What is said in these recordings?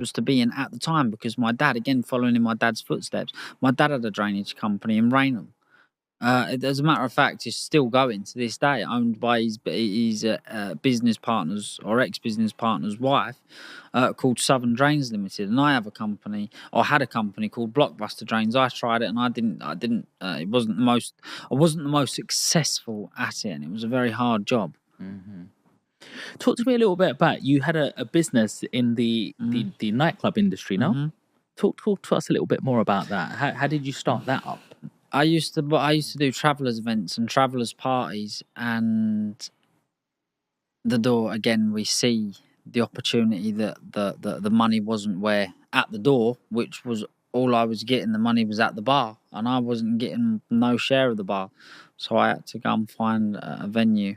was to be in at the time, because my dad, again following in my dad's footsteps, my dad had a drainage company in Rainham. As a matter of fact, it's still going to this day, owned by his business partner's or ex-business partner's wife, called Southern Drains Limited. And I have a company, or had a company called Blockbuster Drains. I tried it, and I didn't. It wasn't the most. I wasn't the most successful at it, and it was a very hard job. Mm-hmm. Talk to me a little bit about, you had a business in the nightclub industry, no? Mm-hmm. Talk to us a little bit more about that. How did you start that up? I used to do travellers events and travellers parties, and the door again. We see the opportunity that the money wasn't where at the door, which was all I was getting. The money was at the bar, and I wasn't getting no share of the bar, so I had to go and find a venue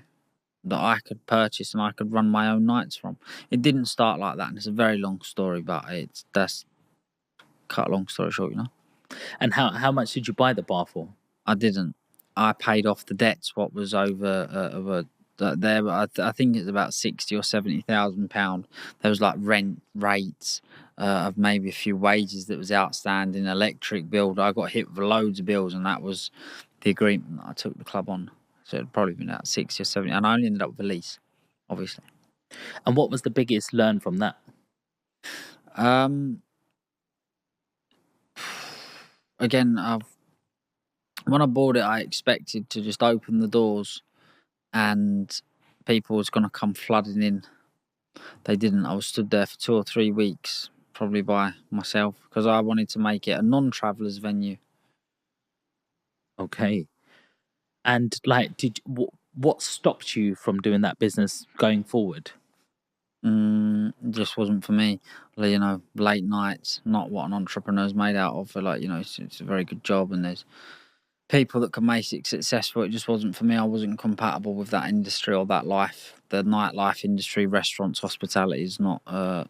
that I could purchase and I could run my own nights from. It didn't start like that, and it's a very long story, but that's cut a long story short, you know. And how much did you buy the bar for? I didn't. I paid off the debts. What was over there? I think it's about £60,000 or £70,000. There was like rent rates of maybe a few wages that was outstanding, electric bill. I got hit with loads of bills, and that was the agreement that I took the club on. So it'd probably been about 60 or 70, and I only ended up with a lease, obviously. And what was the biggest learn from that? Again, when I bought it, I expected to just open the doors and people was going to come flooding in. They didn't. I was stood there for 2 or 3 weeks, probably by myself, because I wanted to make it a non-travellers venue. Okay. And like, what stopped you from doing that business going forward? It just wasn't for me. You know, late nights, not what an entrepreneur's made out of. Like, you know, it's a very good job, and there's people that can make it successful. It just wasn't for me. I wasn't compatible with that industry or that life. The nightlife industry, restaurants, hospitality is not.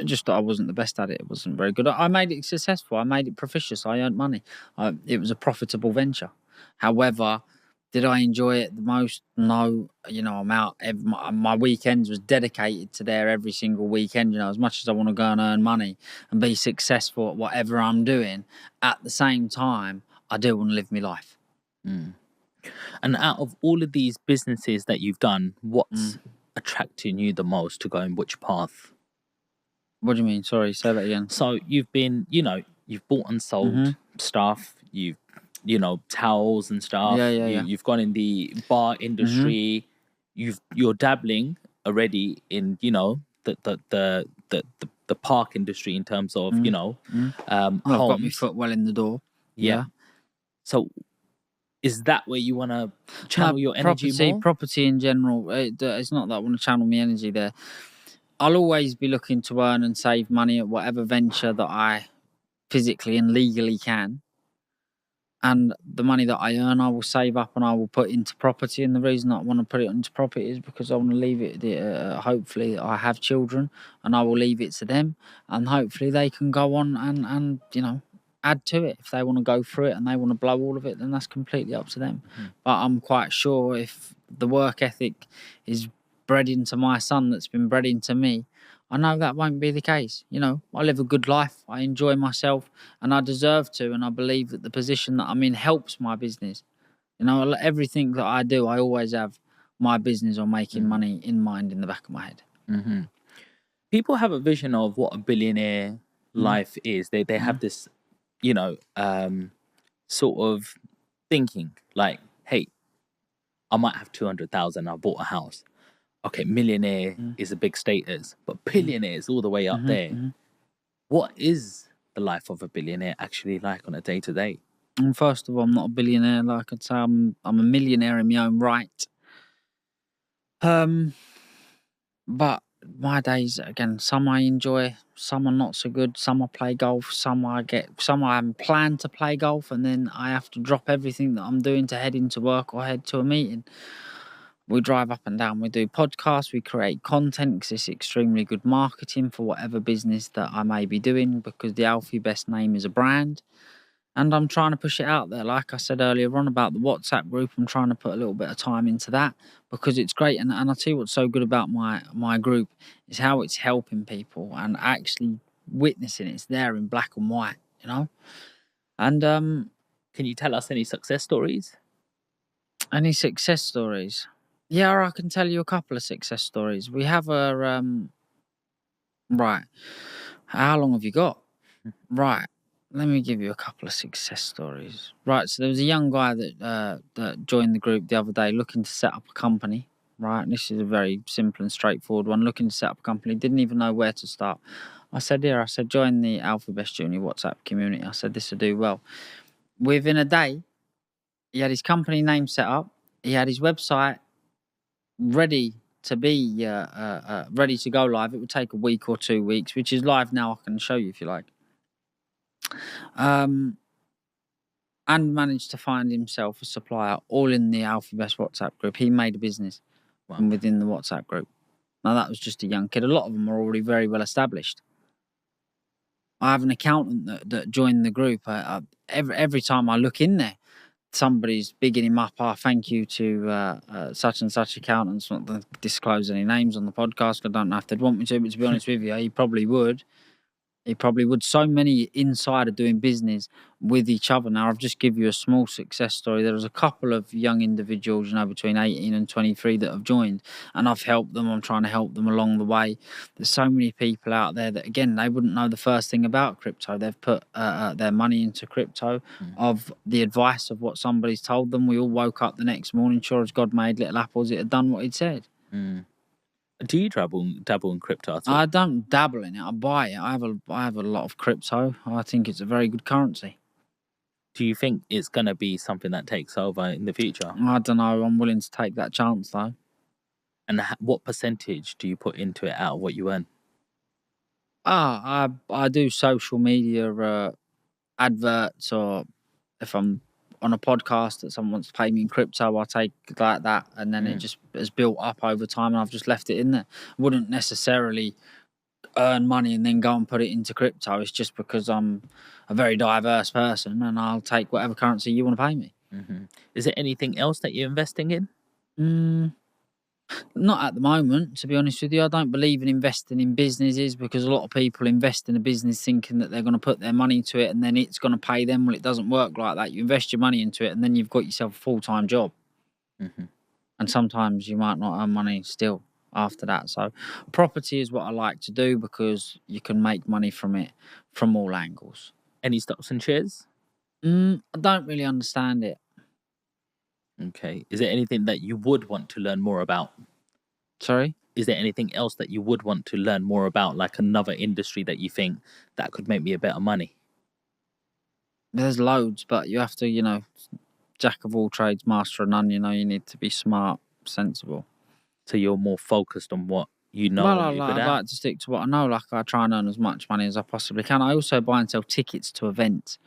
Just I wasn't the best at it. It wasn't very good. I made it successful. I made it propitious. I earned money. It was a profitable venture. However, did I enjoy it the most? No. You know, I'm out. My weekends was dedicated to there every single weekend. You know, as much as I want to go and earn money and be successful at whatever I'm doing, at the same time, I do want to live my life. And out of all of these businesses that you've done, what's attracting you the most to go in which path? What do you mean? Sorry, say that again. So you've been, you know, you've bought and sold stuff. You've, you know, towels and stuff. You've gone in the bar industry. You're dabbling already in, you know, the park industry in terms of, you know, I've got my foot well in the door. Yeah. So is that where you want to channel your energy more? Property in general. It's not that I want to channel my energy there. I'll always be looking to earn and save money at whatever venture that I physically and legally can. And the money that I earn, I will save up and I will put into property. And the reason I want to put it into property is because I want to leave it, hopefully I have children and I will leave it to them. And hopefully they can go on and you know, add to it. If they want to go through it and they want to blow all of it, then that's completely up to them. But I'm quite sure if the work ethic is bred into my son that's been bred into me, I know that won't be the case. You know, I live a good life. I enjoy myself and I deserve to. And I believe that the position that I'm in helps my business. You know, everything that I do, I always have my business or making money in mind in the back of my head. People have a vision of what a billionaire life is. They have this, you know, sort of thinking like, hey, I might have 200,000. I bought a house. Okay, millionaire is a big status, but billionaire is all the way up there. What is the life of a billionaire actually like on a day to day? And first of all, I'm not a billionaire. Like I'd say, I'm a millionaire in my own right. But my days, again, some I enjoy, some are not so good. Some I play golf, some I haven't planned to play golf, and then I have to drop everything that I'm doing to head into work or head to a meeting. We drive up and down, we do podcasts, we create content because it's extremely good marketing for whatever business that I may be doing, because the Alfie best name is a brand. and I'm trying to push it out there. Like I said earlier on about the WhatsApp group, I'm trying to put a little bit of time into that because it's great. And I'll tell you what's so good about my group is how it's helping people and actually witnessing it's there in black and white, you know. And Can you tell us any success stories? any success stories? Yeah, I can tell you a couple of success stories. We have a right. How long have you got? Right. Let me give you a couple of success stories. Right. So there was a young guy that joined the group the other day looking to set up a company. Right. And this is a very simple and straightforward one. Looking to set up a company, didn't even know where to start. I said, join the Alfie Best Junior WhatsApp community. I said, this will do well. Within a day, he had his company name set up. He had his website ready to be ready to go live. It would take a week or 2 weeks, which is live now. I can show you if you like. And managed to find himself a supplier, all in the Alfie Best WhatsApp group. He made a business from within the WhatsApp group. Now, that was just a young kid. A lot of them are already very well established. I have an accountant that joined the group. Every time I look in there, somebody's bigging him up. Thank you to such and such accountants. Not to disclose any names on the podcast. I don't know if they'd want me to, but to be honest with you, he probably would. He probably would. So many insider doing business with each other. Now, I've just give you a small success story. There was a couple of young individuals, between 18 and 23 that have joined, and I've helped them. I'm trying to help them along the way. There's so many people out there that, again, they wouldn't know the first thing about crypto. They've put their money into crypto of the advice of what somebody's told them. We all woke up the next morning, sure as God made little apples, it had done what he'd said. Do you dabble in crypto at all? I don't dabble in it. I buy it. I have a lot of crypto. I think it's a very good currency. Do you think it's going to be something that takes over in the future? I don't know. I'm willing to take that chance, though. And what percentage do you put into it out of what you earn? I do social media adverts, or if I'm on a podcast that someone wants to pay me in crypto, I take like that, and then it just has built up over time, and I've just left it in there. Wouldn't necessarily earn money and then go and put it into crypto. It's just because I'm a very diverse person, and I'll take whatever currency you want to pay me. Is there anything else that you're investing in? Not at the moment, to be honest with you. I don't believe in investing in businesses because a lot of people invest in a business thinking that they're going to put their money into it and then it's going to pay them. Well, it doesn't work like that. You invest your money into it and then you've got yourself a full-time job. And sometimes you might not earn money still after that. So property is what I like to do because you can make money from it from all angles. Any stocks and shares? I don't really understand it. Okay. Is there anything that you would want to learn more about? Sorry? Is there anything else that you would want to learn more about, like another industry that you think that could make me a better money? There's loads, but you have to, jack of all trades, master of none. You need to be smart, sensible. So you're more focused on what you know. Well, I'd like to stick to what I know. Like, I try and earn as much money as I possibly can. I also buy and sell tickets to events,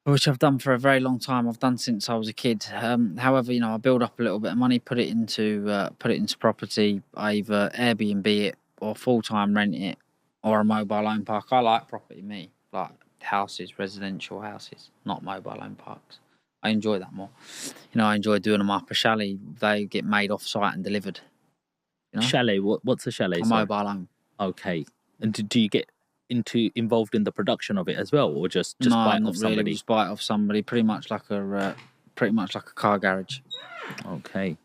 which I've done for a very long time. I've done since I was a kid. However, I build up a little bit of money, put it into property, either Airbnb it or full-time rent it or a mobile home park. I like property, like houses, residential houses, not mobile home parks. I enjoy that more. I enjoy doing them up a chalet. They get made off-site and delivered. Chalet? What's a chalet? A mobile home. Okay. And do you get involved in the production of it as well, or just buy it off somebody? Really, just buy it off somebody. Pretty much like a car garage. Okay.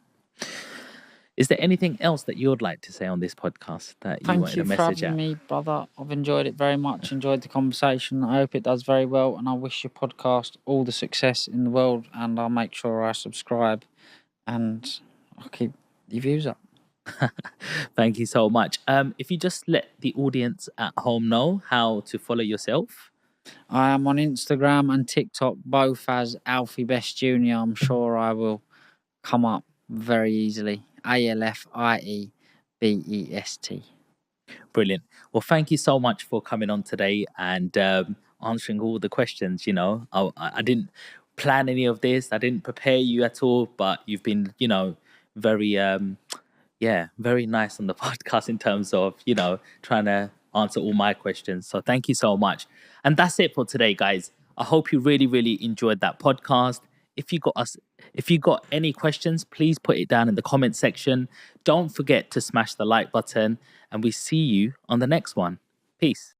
Is there anything else that you would like to say on this podcast that you wanted to message out? Thank you for having me, brother. I've enjoyed it very much. Enjoyed the conversation. I hope it does very well, and I wish your podcast all the success in the world. And I'll make sure I subscribe, and I'll keep your views up. Thank you so much. If you just let the audience at home know how to follow yourself. I am on Instagram and TikTok, both as Alfie Best Junior. I'm sure I will come up very easily. ALFIEBEST. Brilliant. Well, thank you so much for coming on today and answering all the questions. I didn't plan any of this. I didn't prepare you at all, but you've been, very very nice on the podcast in terms of, trying to answer all my questions. So thank you so much. And that's it for today, guys. I hope you really, really enjoyed that podcast. If you got any questions, please put it down in the comment section. Don't forget to smash the like button, and we see you on the next one. Peace.